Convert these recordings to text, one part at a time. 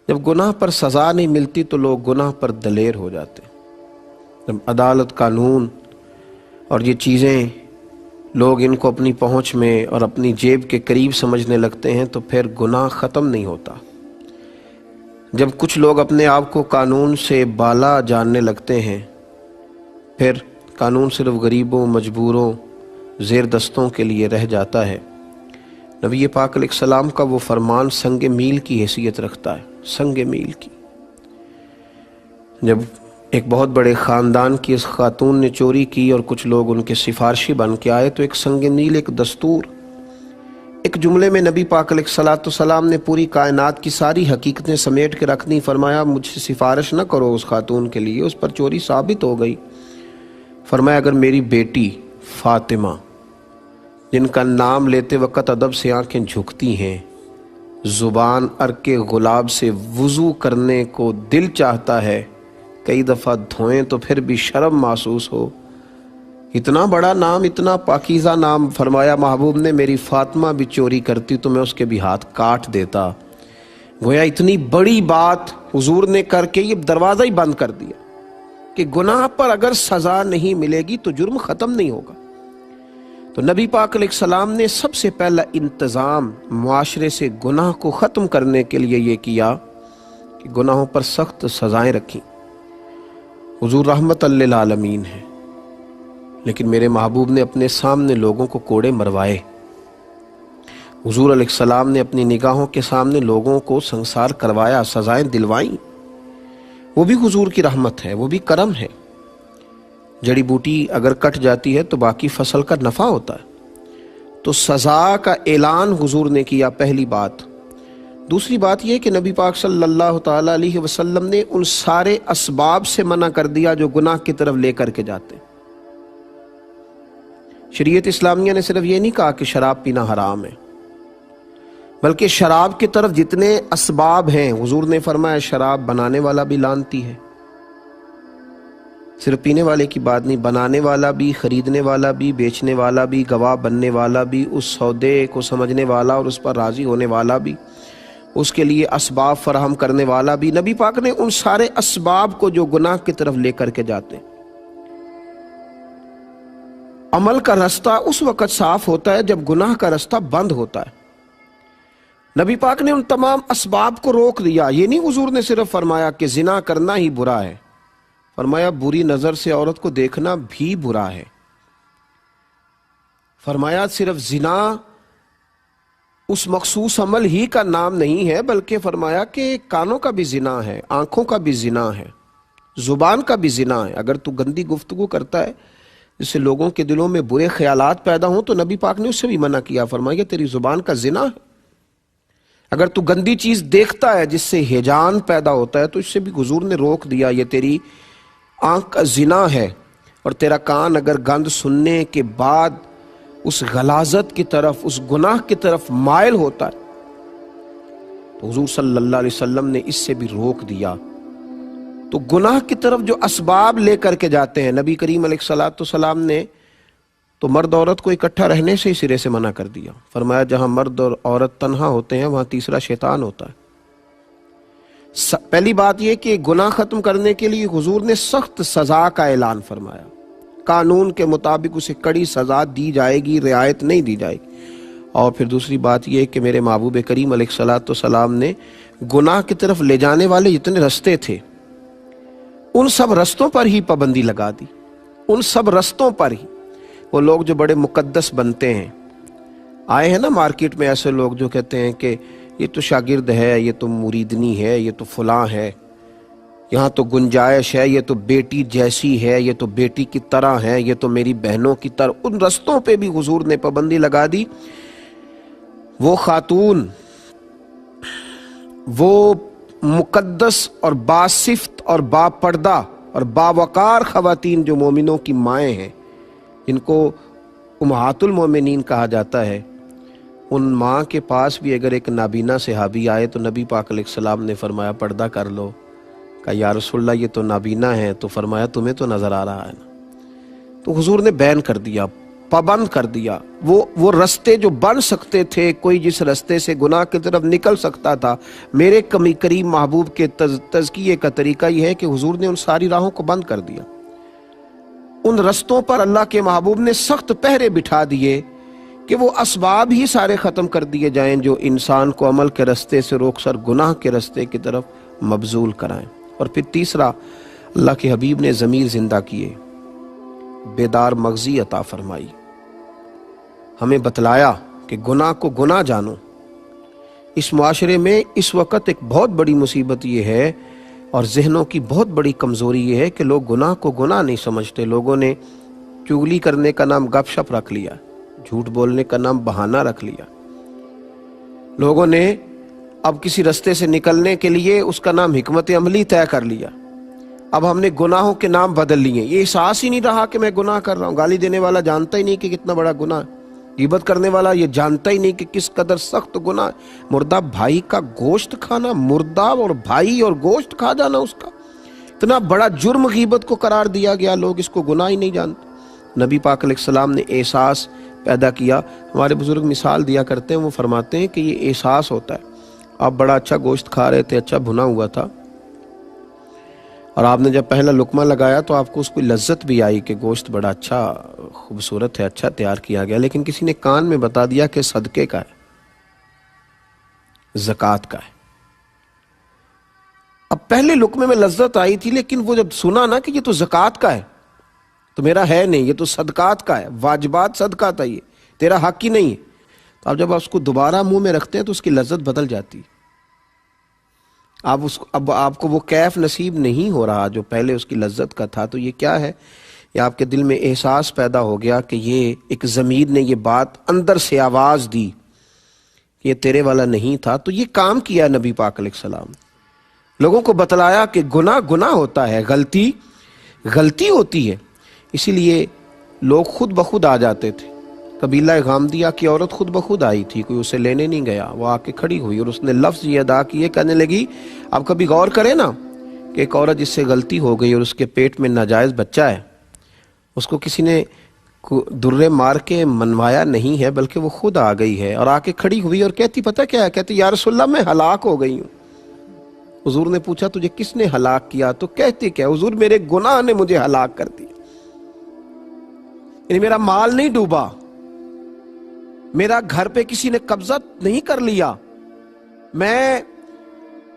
جب گناہ پر سزا نہیں ملتی تو لوگ گناہ پر دلیر ہو جاتے ہیں۔ جب عدالت، قانون اور یہ چیزیں لوگ ان کو اپنی پہنچ میں اور اپنی جیب کے قریب سمجھنے لگتے ہیں تو پھر گناہ ختم نہیں ہوتا۔ جب کچھ لوگ اپنے آپ کو قانون سے بالا جاننے لگتے ہیں، پھر قانون صرف غریبوں، مجبوروں، زیر دستوں کے لیے رہ جاتا ہے۔ نبی پاک علیہ السلام کا وہ فرمان سنگ میل کی حیثیت رکھتا ہے، سنگ میل کی۔ جب ایک بہت بڑے خاندان کی اس خاتون نے چوری کی اور کچھ لوگ ان کے سفارشی بن کے آئے تو ایک سنگ میل، ایک دستور، ایک جملے میں نبی پاک علیہ السلام نے پوری کائنات کی ساری حقیقتیں سمیٹ کے رکھ دی۔ فرمایا مجھ سے سفارش نہ کرو اس خاتون کے لیے، اس پر چوری ثابت ہو گئی۔ فرمایا اگر میری بیٹی فاطمہ، جن کا نام لیتے وقت ادب سے آنکھیں جھکتی ہیں، زبان عرق گلاب سے وضو کرنے کو دل چاہتا ہے، کئی دفعہ دھوئیں تو پھر بھی شرم محسوس ہو، اتنا بڑا نام، اتنا پاکیزہ نام، فرمایا محبوب نے میری فاطمہ بھی چوری کرتی تو میں اس کے بھی ہاتھ کاٹ دیتا۔ گویا اتنی بڑی بات حضور نے کر کے یہ دروازہ ہی بند کر دیا کہ گناہ پر اگر سزا نہیں ملے گی تو جرم ختم نہیں ہوگا۔ تو نبی پاک علیہ السلام نے سب سے پہلا انتظام معاشرے سے گناہ کو ختم کرنے کے لیے یہ کیا کہ گناہوں پر سخت سزائیں رکھیں۔ حضور رحمت للعالمین ہے، لیکن میرے محبوب نے اپنے سامنے لوگوں کو کوڑے مروائے۔ حضور علیہ السلام نے اپنی نگاہوں کے سامنے لوگوں کو سنسار کروایا، سزائیں دلوائیں۔ وہ بھی حضور کی رحمت ہے، وہ بھی کرم ہے۔ جڑی بوٹی اگر کٹ جاتی ہے تو باقی فصل کا نفع ہوتا ہے۔ تو سزا کا اعلان حضور نے کیا، پہلی بات۔ دوسری بات یہ کہ نبی پاک صلی اللہ تعالی علیہ وسلم نے ان سارے اسباب سے منع کر دیا جو گناہ کی طرف لے کر کے جاتے ہیں۔ شریعت اسلامیہ نے صرف یہ نہیں کہا کہ شراب پینا حرام ہے، بلکہ شراب کی طرف جتنے اسباب ہیں، حضور نے فرمایا شراب بنانے والا بھی لعنتی ہے۔ صرف پینے والے کی بات نہیں، بنانے والا بھی، خریدنے والا بھی، بیچنے والا بھی، گواہ بننے والا بھی، اس سودے کو سمجھنے والا اور اس پر راضی ہونے والا بھی، اس کے لیے اسباب فراہم کرنے والا بھی۔ نبی پاک نے ان سارے اسباب کو جو گناہ کی طرف لے کر کے جاتے ہیں۔ عمل کا رستہ اس وقت صاف ہوتا ہے جب گناہ کا رستہ بند ہوتا ہے۔ نبی پاک نے ان تمام اسباب کو روک دیا۔ یہ نہیں حضور نے صرف فرمایا کہ زنا کرنا ہی برا ہے، فرمایا بری نظر سے عورت کو دیکھنا بھی برا ہے۔ فرمایا صرف زنا اس مخصوص عمل ہی کا نام نہیں ہے، بلکہ فرمایا کہ کانوں کا بھی زنا ہے، آنکھوں کا بھی زنا ہے، زبان کا بھی زنا ہے۔ اگر تو گندی گفتگو کرتا ہے جس سے لوگوں کے دلوں میں برے خیالات پیدا ہوں تو نبی پاک نے اس سے بھی منع کیا، فرمایا تیری زبان کا زنا ہے۔ اگر تو گندی چیز دیکھتا ہے جس سے ہیجان پیدا ہوتا ہے تو اس سے بھی حضور نے روک دیا، یہ تیری آنکھ کا زنا ہے۔ اور تیرا کان اگر گند سننے کے بعد اس غلاظت کی طرف، اس گناہ کی طرف مائل ہوتا ہے تو حضور صلی اللہ علیہ وسلم نے اس سے بھی روک دیا۔ تو گناہ کی طرف جو اسباب لے کر کے جاتے ہیں، نبی کریم علیہ السلام نے تو مرد عورت کو اکٹھا رہنے سے ہی سرے سے منع کر دیا۔ فرمایا جہاں مرد اور عورت تنہا ہوتے ہیں وہاں تیسرا شیطان ہوتا ہے۔ پہلی بات یہ کہ گناہ ختم کرنے کے لیے حضور نے سخت سزا کا اعلان فرمایا، قانون کے مطابق اسے کڑی سزا دی جائے گی، رعایت نہیں دی جائے گی۔ اور پھر دوسری بات یہ کہ میرے محبوب کریم علیہ السلام نے گناہ کی طرف لے جانے والے جتنے رستے تھے ان سب رستوں پر ہی پابندی لگا دی، ان سب رستوں پر ہی۔ وہ لوگ جو بڑے مقدس بنتے ہیں، آئے ہیں نا مارکیٹ میں ایسے لوگ جو کہتے ہیں کہ یہ تو شاگرد ہے، یہ تو مریدنی ہے، یہ تو فلاں ہے، یہاں تو گنجائش ہے، یہ تو بیٹی جیسی ہے، یہ تو بیٹی کی طرح ہے، یہ تو میری بہنوں کی طرح۔ ان رستوں پہ بھی حضور نے پابندی لگا دی۔ وہ خاتون، وہ مقدس اور باصفت اور با پردہ اور باوقار خواتین جو مومنوں کی مائیں ہیں، جن کو امہات المومنین کہا جاتا ہے، ان ماں کے پاس بھی اگر ایک نابینا صحابی آئے تو نبی پاک علیہ السلام نے فرمایا پردہ کر لو۔ کہا یا رسول اللہ یہ تو نابینا ہے، تو فرمایا تمہیں تو نظر آ رہا ہے نا۔ تو حضور نے بین کر دیا، پابند کر دیا. وہ رستے جو بن سکتے تھے، کوئی جس رستے سے گناہ کی طرف نکل سکتا تھا، میرے کریم محبوب کے تزکیے کا طریقہ یہ ہے کہ حضور نے ان ساری راہوں کو بند کر دیا. ان رستوں پر اللہ کے محبوب نے سخت پہرے بٹھا دیے کہ وہ اسباب ہی سارے ختم کر دیے جائیں جو انسان کو عمل کے رستے سے روک کر گناہ کے رستے کی طرف مبذول کرائیں. اور پھر تیسرا، اللہ کے حبیب نے ضمیر زندہ کیے، بیدار مغزی عطا فرمائی، ہمیں بتلایا کہ گناہ کو گناہ جانو. اس معاشرے میں اس وقت ایک بہت بڑی مصیبت یہ ہے اور ذہنوں کی بہت بڑی کمزوری یہ ہے کہ لوگ گناہ کو گناہ نہیں سمجھتے. لوگوں نے چغلی کرنے کا نام گپ شپ رکھ لیا، جھوٹ بولنے کا نام بہانہ رکھ لیا. لوگوں نے اب کسی رستے سے نکلنے کے لیے اس کا نام حکمت عملی طے کر لیا. اب ہم نے گناہوں کے نام بدل لیے. یہ احساس ہی نہیں رہا کہ میں گناہ کر رہا ہوں. گالی دینے والا جانتا ہی نہیں کہ کتنا بڑا گناہ ہے. غیبت کرنے والا یہ جانتا ہی نہیں کہ کس قدر سخت گناہ ہے. مردہ بھائی کا گوشت کھانا، مردہ اور بھائی اور گوشت کھا جانا، اس کا اتنا بڑا جرم غیبت کو قرار دیا گیا. لوگ اس کو گناہ ہی نہیں جانتے. نبی پاک علیہ السلام نے احساس پیدا کیا. ہمارے بزرگ مثال دیا کرتے ہیں، وہ فرماتے ہیں کہ یہ احساس ہوتا ہے. آپ بڑا اچھا گوشت کھا رہے تھے، اچھا بھنا ہوا تھا، اور آپ نے جب پہلا لقمہ لگایا تو آپ کو اس کو لذت بھی آئی کہ گوشت بڑا اچھا خوبصورت ہے، اچھا تیار کیا گیا. لیکن کسی نے کان میں بتا دیا کہ صدقے کا ہے، زکوٰۃ کا ہے. اب پہلے لقمے میں لذت آئی تھی، لیکن وہ جب سنا نا کہ یہ تو زکوٰۃ کا ہے تو میرا ہے نہیں، یہ تو صدقات کا ہے، واجبات صدقہ تھا، یہ تیرا حق ہی نہیں ہے. تو اب جب آپ اس کو دوبارہ منہ میں رکھتے ہیں تو اس کی لذت بدل جاتی. اب آپ کو وہ کیف نصیب نہیں ہو رہا جو پہلے اس کی لذت کا تھا. تو یہ کیا ہے؟ یہ آپ کے دل میں احساس پیدا ہو گیا کہ یہ ایک ضمیر نے یہ بات اندر سے آواز دی کہ یہ تیرے والا نہیں تھا. تو یہ کام کیا نبی پاک علیہ السلام، لوگوں کو بتلایا کہ گناہ گناہ ہوتا ہے، غلطی غلطی ہوتی ہے. اسی لیے لوگ خود بخود آ جاتے تھے. قبیلہ غامدیہ کی عورت خود بخود آئی تھی، کوئی اسے لینے نہیں گیا. وہ آ کے کھڑی ہوئی اور اس نے لفظ یہ ادا کیے، کہنے لگی اب کبھی غور کرے نا کہ ایک عورت جس سے غلطی ہو گئی اور اس کے پیٹ میں ناجائز بچہ ہے، اس کو کسی نے درے مار کے منوایا نہیں ہے، بلکہ وہ خود آ گئی ہے اور آ کے کھڑی ہوئی اور کہتی پتہ کیا ہے؟ کہتی یا رسول اللہ میں ہلاک ہو گئی ہوں. حضور نے پوچھا تجھے کس نے ہلاک کیا؟ تو کہتی کیا؟ حضور میرے گناہ نے مجھے ہلاک کر دیا. یعنی میرا مال نہیں ڈوبا، میرا گھر پہ کسی نے قبضہ نہیں کر لیا، میں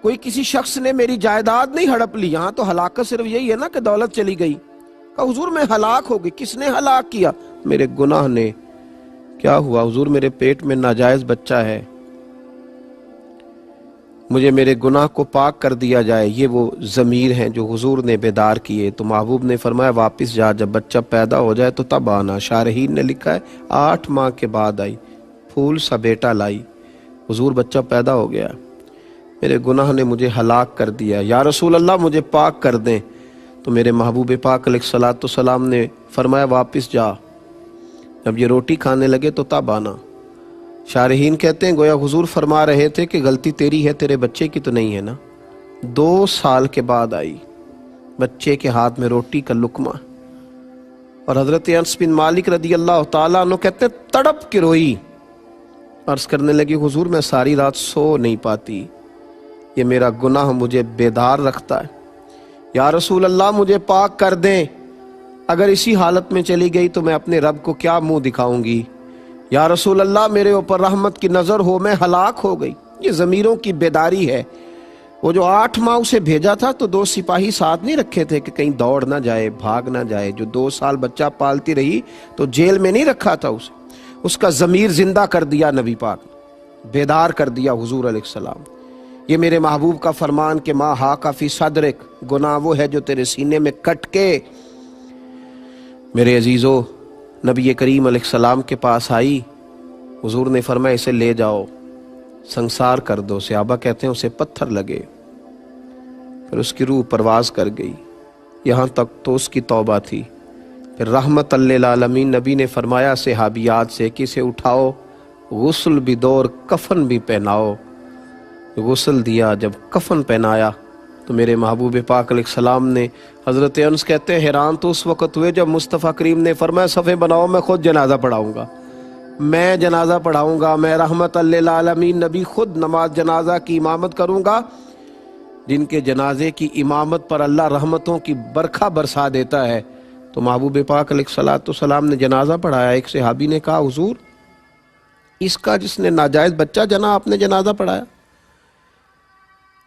کوئی کسی شخص نے میری جائیداد نہیں ہڑپ لی. یہاں تو ہلاکت صرف یہی ہے نا کہ دولت چلی گئی. کہا حضور میں ہلاک ہو گئی. کس نے ہلاک کیا؟ میرے گناہ نے. کیا ہوا؟ حضور میرے پیٹ میں ناجائز بچہ ہے، مجھے میرے گناہ کو پاک کر دیا جائے. یہ وہ ضمیر ہیں جو حضور نے بیدار کیے. تو محبوب نے فرمایا واپس جا، جب بچہ پیدا ہو جائے تو تب آنا. شارحین نے لکھا ہے 8 ماہ کے بعد آئی، پھول سا بیٹا لائی. حضور بچہ پیدا ہو گیا، میرے گناہ نے مجھے ہلاک کر دیا، یا رسول اللہ مجھے پاک کر دیں. تو میرے محبوب پاک علیہ السلام نے فرمایا واپس جا، جب یہ روٹی کھانے لگے تو تب آنا. شارحین کہتے ہیں گویا حضور فرما رہے تھے کہ غلطی تیری ہے، تیرے بچے کی تو نہیں ہے نا. 2 سال کے بعد آئی، بچے کے ہاتھ میں روٹی کا لقمہ. اور حضرت انس بن مالک رضی اللہ تعالیٰ عنہ کہتے ہیں تڑپ کے روئی، عرض کرنے لگی حضور میں ساری رات سو نہیں پاتی، یہ میرا گناہ مجھے بیدار رکھتا ہے. یا رسول اللہ مجھے پاک کر دیں، اگر اسی حالت میں چلی گئی تو میں اپنے رب کو کیا منہ دکھاؤں گی. یا رسول اللہ میرے اوپر رحمت کی نظر ہو، میں ہلاک ہو گئی. یہ ضمیروں کی بیداری ہے. وہ جو 8 ماہ اسے بھیجا تھا تو 2 سپاہی ساتھ نہیں رکھے تھے کہ کہیں دوڑ نہ جائے، بھاگ نہ جائے. جو 2 سال بچہ پالتی رہی تو جیل میں نہیں رکھا تھا اسے. اس کا ضمیر زندہ کر دیا نبی پاک، بیدار کر دیا حضور علیہ السلام. یہ میرے محبوب کا فرمان کہ ما حاک فی صدرک، گناہ وہ ہے جو تیرے سینے میں کٹ کے. میرے عزیزو، نبی کریم علیہ السلام کے پاس آئی. حضور نے فرمایا اسے لے جاؤ، سنسار کر دو. صحابہ کہتے ہیں اسے پتھر لگے، پھر اس کی روح پرواز کر گئی. یہاں تک تو اس کی توبہ تھی. پھر رحمت للعالمین نبی نے فرمایا صحابیات سے کہ اسے اٹھاؤ، غسل بھی دو اور کفن بھی پہناؤ. غسل دیا، جب کفن پہنایا تو میرے محبوب پاک علیہ السلام نے، حضرت انس کہتے ہیں حیران تو اس وقت ہوئے جب مصطفیٰ کریم نے فرمایا صفیں بناؤ، میں خود جنازہ پڑھاؤں گا، میں جنازہ پڑھاؤں گا، میں رحمت للعالمین نبی خود نماز جنازہ کی امامت کروں گا۔ جن کے جنازے کی امامت پر اللہ رحمتوں کی برکھا برسا دیتا ہے، تو محبوب پاک علیہ السلام نے جنازہ پڑھایا۔ ایک صحابی نے کہا حضور اس کا جس نے ناجائز بچہ جنا آپ نے جنازہ پڑھایا،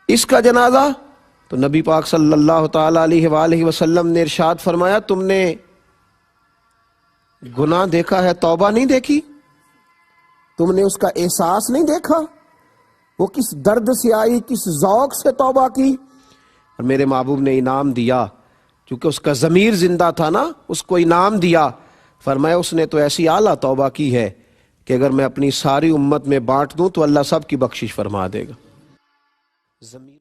اس کا جنازہ؟ تو نبی پاک صلی اللہ تعالی علیہ وآلہ وسلم نے ارشاد فرمایا تم نے گناہ دیکھا ہے، توبہ نہیں دیکھی؟ تم نے اس کا احساس نہیں دیکھا؟ وہ کس درد سے آئی، کس ذوق سے توبہ کی؟ اور میرے محبوب نے انعام دیا، کیونکہ اس کا ضمیر زندہ تھا نا، اس کو انعام دیا۔ فرمایا اس نے تو ایسی اعلیٰ توبہ کی ہے کہ اگر میں اپنی ساری امت میں بانٹ دوں تو اللہ سب کی بخشش فرما دے گا۔